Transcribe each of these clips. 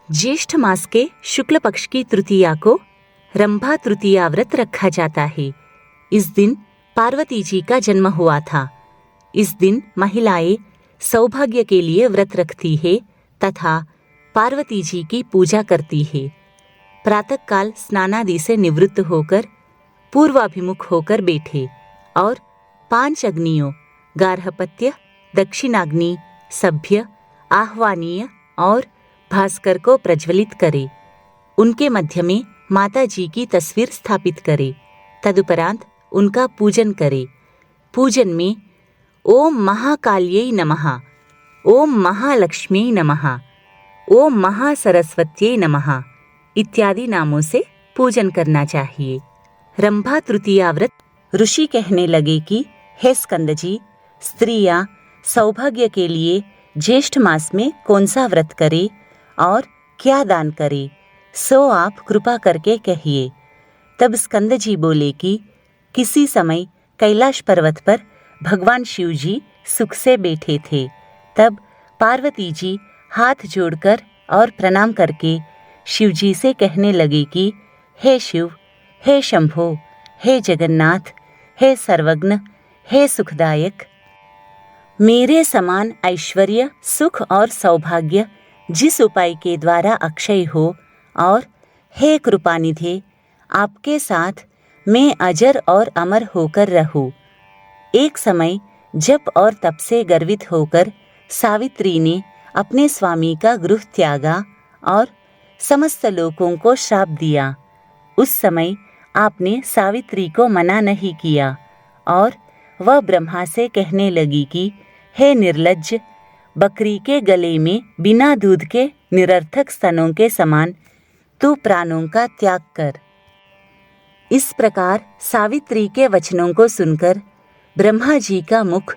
ज्येष्ठ मास के शुक्ल पक्ष की तृतीया को रंभा तृतीया व्रत रखा जाता है। इस दिन पार्वती जी का जन्म हुआ था। इस दिन महिलाएं सौभाग्य के लिए व्रत रखती है तथा पार्वती जी की पूजा करती है। प्रातःकाल स्नानादि से निवृत्त होकर पूर्वाभिमुख होकर बैठे और 5 अग्नियों गार्हपत्य, दक्षिणाग्नि, सभ्य, आह्वानीय और भास्कर को प्रज्वलित करे। उनके मध्य में माता जी की तस्वीर स्थापित करे। तदुपरांत उनका पूजन करे। पूजन में ओम महाकाल्यै नमः, ओम महालक्ष्म्यै नमः, ओम महासरस्वत्यै नमः इत्यादि नामों से पूजन करना चाहिए। रंभा तृतीया व्रत ऋषि कहने लगे कि हे स्कंद जी, स्त्रियां सौभाग्य के लिए ज्येष्ठ मास में कौन सा व्रत करे और क्या दान करे, सो आप कृपा करके कहिए। तब स्कंद जी बोले कि किसी समय कैलाश पर्वत पर भगवान शिव जी सुख से बैठे थे। तब पार्वती जी हाथ जोड़कर और प्रणाम करके शिव जी से कहने लगे कि हे शिव, हे शंभो, हे जगन्नाथ, हे सर्वज्ञ, हे सुखदायक, मेरे समान ऐश्वर्य, सुख और सौभाग्य जिस उपाय के द्वारा अक्षय हो, और हे कृपानिधे, आपके साथ मैं अजर और अमर होकर रहूं। एक समय जप और तप से गर्वित होकर सावित्री ने अपने स्वामी का गृह त्यागा और समस्त लोगों को श्राप दिया। उस समय आपने सावित्री को मना नहीं किया और वह ब्रह्मा से कहने लगी कि हे निर्लज्ज, बकरी के गले में बिना दूध के निरर्थक स्तनों के समान तू प्राणों का त्याग कर। इस प्रकार सावित्री के वचनों को सुनकर ब्रह्मा जी का मुख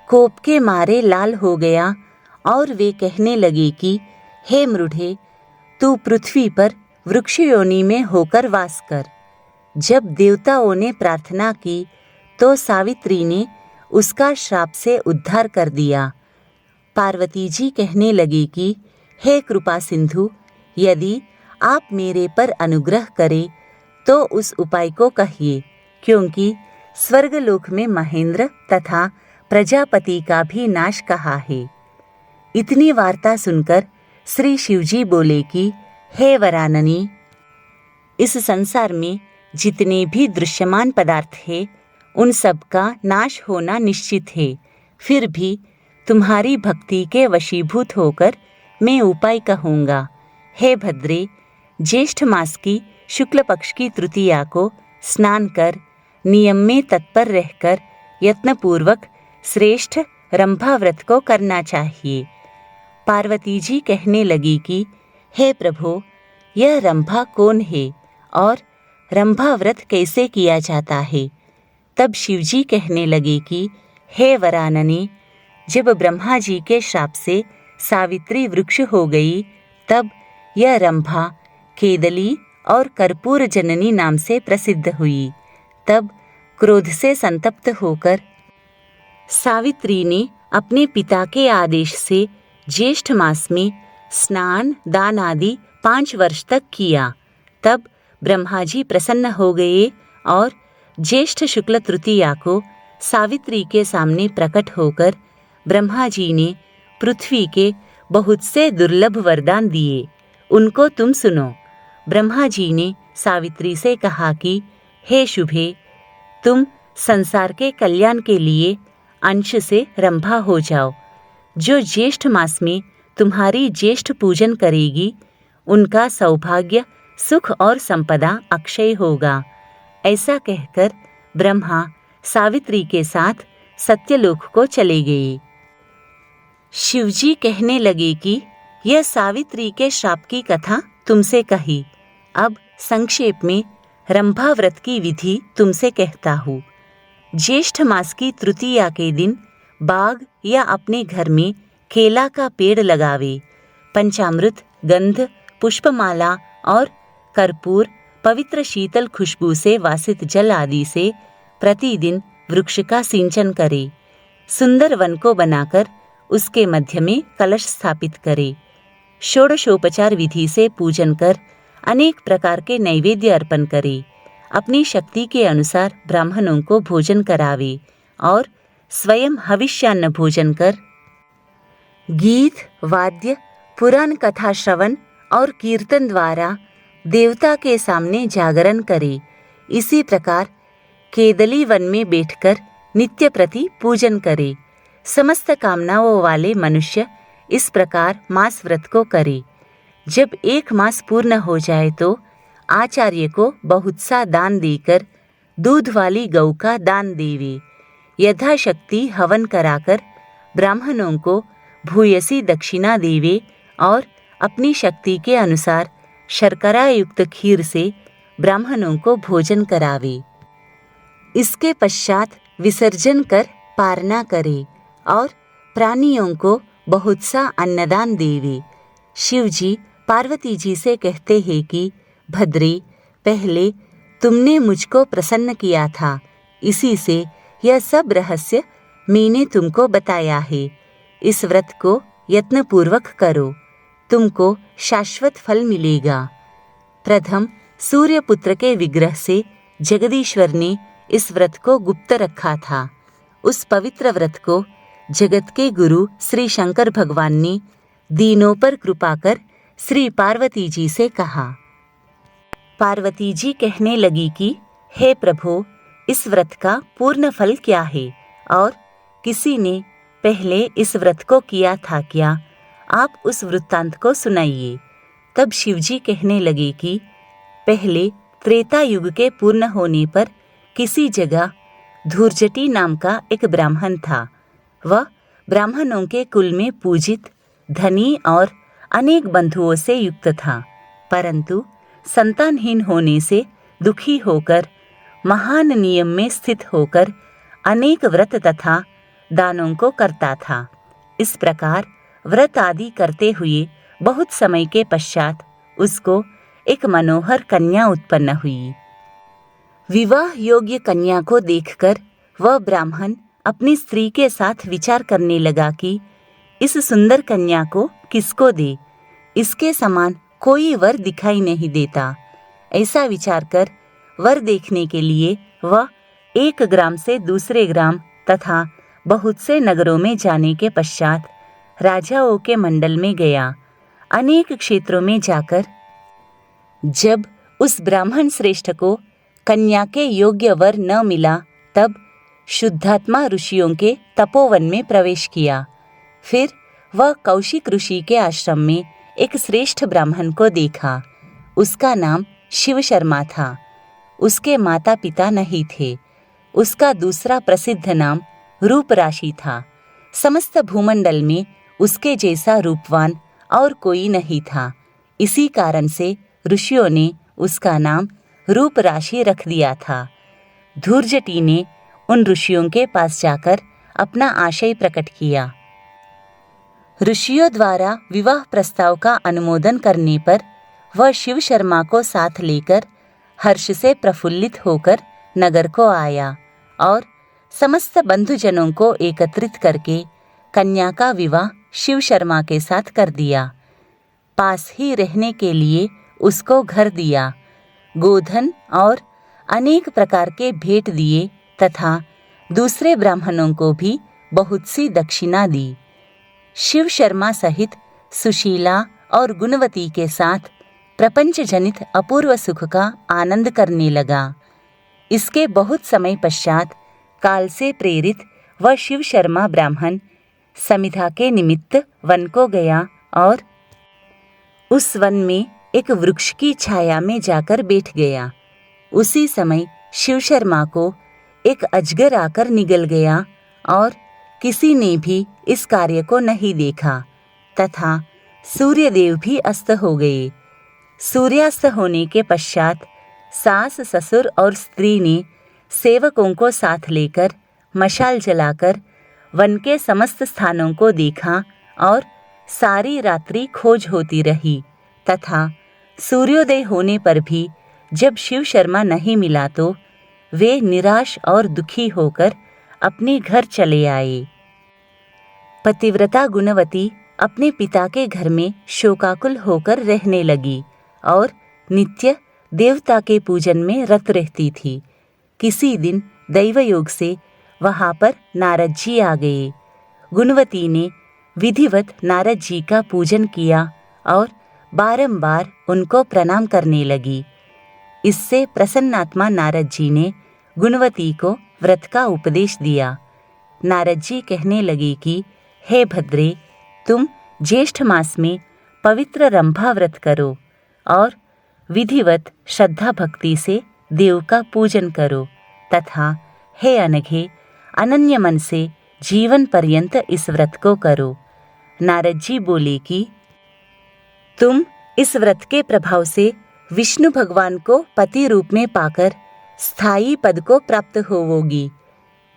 कोप के मारे लाल हो गया और वे कहने लगे कि हे मृढ़े, तू पृथ्वी पर वृक्ष योनि में होकर वास कर। जब देवताओं ने प्रार्थना की तो सावित्री ने उसका श्राप से उद्धार कर दिया। पार्वती जी कहने लगी कि हे कृपा सिंधु, यदि आप मेरे पर अनुग्रह करें तो उस उपाय को कहिए, क्योंकि स्वर्गलोक में महेंद्र तथा प्रजापति का भी नाश कहा है। इतनी वार्ता सुनकर श्री शिवजी बोले कि हे वराननी, इस संसार में जितने भी दृश्यमान पदार्थ हैं उन सब का नाश होना निश्चित है। फिर भी तुम्हारी भक्ति के वशीभूत होकर मैं उपाय कहूँगा। हे भद्रे, ज्येष्ठ मास की शुक्ल पक्ष की तृतीया को स्नान कर नियम में तत्पर रहकर यत्नपूर्वक श्रेष्ठ रंभा व्रत को करना चाहिए। पार्वती जी कहने लगी कि हे प्रभो, यह रंभा कौन है और रंभा व्रत कैसे किया जाता है? तब शिवजी कहने लगे कि हे वरानने, जब ब्रह्मा जी के श्राप से सावित्री वृक्ष हो गई, तब यह रंभा केदली और कर्पूर जननी नाम से प्रसिद्ध हुई। तब क्रोध से संतप्त होकर सावित्री ने अपने पिता के आदेश से ज्येष्ठ मास में स्नान दान आदि 5 वर्ष तक किया। तब ब्रह्मा जी प्रसन्न हो गए और ज्येष्ठ शुक्ल तृतीया को सावित्री के सामने प्रकट होकर ब्रह्मा जी ने पृथ्वी के बहुत से दुर्लभ वरदान दिए। उनको तुम सुनो। ब्रह्मा जी ने सावित्री से कहा कि हे शुभे, तुम संसार के कल्याण के लिए अंश से रंभा हो जाओ। जो ज्येष्ठ मास में तुम्हारी ज्येष्ठ पूजन करेगी, उनका सौभाग्य, सुख और संपदा अक्षय होगा। ऐसा कहकर ब्रह्मा सावित्री के साथ सत्यलोक को चले गए। शिवजी कहने लगे कि यह सावित्री के श्राप की कथा तुमसे कही। अब संक्षेप में रंभा व्रत की विधि तुमसे कहता हूँ। ज्येष्ठ मास की तृतीया के दिन बाग या अपने घर में केला का पेड़ लगावे। पंचामृत, गंध, पुष्पमाला और कर्पूर, पवित्र शीतल खुशबू से वासित जल आदि से प्रतिदिन वृक्ष का सिंचन करे। सुंदर वन को बनाकर उसके मध्य में कलश स्थापित करे। षोडशोपचार विधि से पूजन कर अनेक प्रकार के नैवेद्य अर्पण करे, अपनी शक्ति के अनुसार ब्राह्मणों को भोजन करावे और स्वयं हविष्यान्न भोजन कर गीत, वाद्य, पुराण कथा श्रवण और कीर्तन द्वारा देवता के सामने जागरण करे। इसी प्रकार केदली वन में बैठकर नित्य प्रति पूजन करे। समस्त कामनाओं वाले मनुष्य इस प्रकार मास व्रत को करे। जब 1 मास पूर्ण हो जाए तो आचार्य को बहुत सा दान देकर दूध वाली गौ का दान देवे। यथाशक्ति हवन कराकर ब्राह्मणों को भूयसी दक्षिणा देवे और अपनी शक्ति के अनुसार शर्करा युक्त खीर से ब्राह्मणों को भोजन करावे। इसके पश्चात विसर्जन कर पारना करे और प्राणियों को बहुत सा अन्नदान देवे। शिव जी पार्वती जी से कहते हैं कि भद्रे, पहले तुमने मुझको प्रसन्न किया था, इसी से यह सब रहस्य मैंने तुमको बताया है। इस व्रत को यत्नपूर्वक करो, तुमको शाश्वत फल मिलेगा। प्रथम सूर्यपुत्र के विग्रह से जगदीश्वर ने इस व्रत को गुप्त रखा था। उस पवित्र व्रत को जगत के गुरु श्री शंकर भगवान ने दीनों पर कृपा कर श्री पार्वती जी से कहा। पार्वती जी कहने लगी कि हे प्रभु, इस व्रत का पूर्ण फल क्या है और किसी ने पहले इस व्रत को किया था क्या? आप उस वृत्तांत को सुनाइए। तब शिवजी कहने लगे कि पहले त्रेता युग के पूर्ण होने पर किसी जगह धूर्जटी नाम का एक ब्राह्मण था। वह ब्राह्मणों के कुल में पूजित, धनी और अनेक बंधुओं से युक्त था, परंतु संतानहीन होने से दुखी होकर महान नियम में स्थित होकर अनेक व्रत तथा दानों को करता था। इस प्रकार व्रत आदि करते हुए बहुत समय के पश्चात उसको एक मनोहर कन्या उत्पन्न हुई। विवाह योग्य कन्या को देखकर वह ब्राह्मण अपनी स्त्री के साथ विचार करने लगा कि इस सुंदर कन्या को किसको दे, इसके समान कोई वर दिखाई नहीं देता। ऐसा विचार कर वर देखने के लिए वह एक ग्राम से दूसरे ग्राम तथा बहुत से नगरों में जाने के पश्चात राजाओं के मंडल में गया। अनेक क्षेत्रों में जाकर जब उस ब्राह्मण श्रेष्ठ को कन्या के योग्य वर न मिला, तब शुद्धात्मा ऋषियों के तपोवन में प्रवेश किया। फिर वह कौशिक ऋषि के आश्रम में एक श्रेष्ठ ब्राह्मण को देखा। उसका नाम शिव शर्मा था। उसके माता पिता नहीं थे। उसका दूसरा प्रसिद्ध नाम रूपराशि था। समस्त भूमंडल में उसके जैसा रूपवान और कोई नहीं था। इसी कारण से ऋषियों ने उसका नाम रूपराशि रख दिया था। धूर्जटी ने उन ऋषियों के पास जाकर अपना आशय प्रकट किया। ऋषियों द्वारा विवाह प्रस्ताव का अनुमोदन करने पर वह शिव शर्मा को साथ लेकर हर्ष से प्रफुल्लित होकर नगर को आया और समस्त बंधुजनों को एकत्रित करके कन्या का विवाह शिव शर्मा के साथ कर दिया। पास ही रहने के लिए उसको घर दिया, गोधन और अनेक प्रकार के भेंट दिए तथा दूसरे ब्राह्मणों को भी बहुत सी दक्षिणा दी। शिव शर्मा सहित सुशीला और गुणवती के साथ प्रपंच जनित अपूर्व सुख का आनंद करने लगा। इसके बहुत समय पश्चात काल से प्रेरित वह शिव शर्मा ब्राह्मण समिधा के निमित्त वन को गया और उस वन में एक वृक्ष की छाया में जाकर बैठ गया। उसी समय शिव शर्मा को एक अजगर आकर निगल गया और किसी ने भी इस कार्य को नहीं देखा तथा सूर्यदेव भी अस्त हो गए। सूर्यास्त होने के पश्चात सास, ससुर और स्त्री ने सेवकों को साथ लेकर मशाल जलाकर वन के समस्त स्थानों को देखा और सारी रात्रि खोज होती रही तथा सूर्योदय होने पर भी जब शिव शर्मा नहीं मिला तो वे निराश और दुखी होकर अपने घर चले आए। पतिव्रता गुणवती अपने पिता के घर में शोकाकुल होकर रहने लगी और नित्य देवता के पूजन में रत रहती थी। किसी दिन दैवयोग से वहां पर नारद जी आ गए। गुणवती ने विधिवत नारद जी का पूजन किया और बारंबार उनको प्रणाम करने लगी। इससे प्रसन्नात्मा नारद जी ने गुणवती को व्रत का उपदेश दिया। नारद जी कहने लगे कि हे भद्रे, तुम ज्येष्ठ मास में पवित्र रंभा व्रत करो और विधिवत श्रद्धा भक्ति से देव का पूजन करो तथा हे अनघे, अनन्य मन से जीवन पर्यंत इस व्रत को करो। नारद जी बोले कि तुम इस व्रत के प्रभाव से विष्णु भगवान को पति रूप में पाकर स्थायी पद को प्राप्त होवोगी।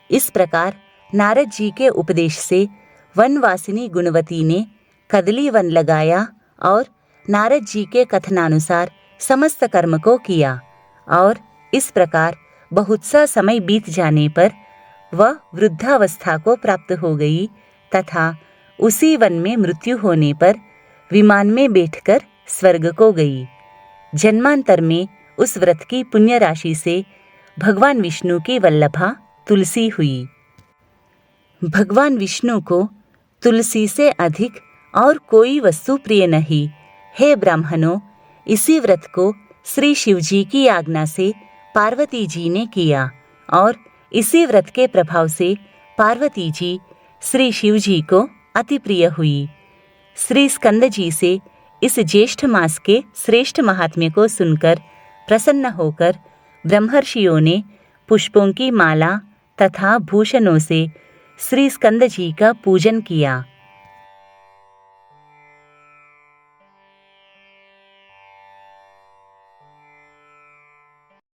इस प्रकार नारद जी के उपदेश से वनवासिनी गुणवती ने कदली वन लगाया और नारद जी के कथनानुसार समस्त कर्म को किया और इस प्रकार बहुत सा समय बीत जाने पर वह वृद्धावस्था को प्राप्त हो गई तथा उसी वन में मृत्यु होने पर विमान में बैठकर स्वर्ग को गई। जन्मांतर में उस व्रत की पुण्य राशि से भगवान विष्णु की वल्लभा तुलसी हुई। भगवान विष्णु को तुलसी से अधिक और कोई वस्तु प्रिय नहीं। हे ब्राह्मणों, इसी व्रत को श्री शिवजी की आज्ञा से पार्वती जी ने किया और इसी व्रत के प्रभाव से पार्वती जी श्री शिवजी को अति प्रिय हुई। श्री स्कंद जी से इस ज्येष्ठ मास के श्रेष्ठ महात्म्य को सुनकर प्रसन्न होकर ब्रह्मर्षियों ने पुष्पों की माला तथा भूषणों से श्री स्कंद जी का पूजन किया।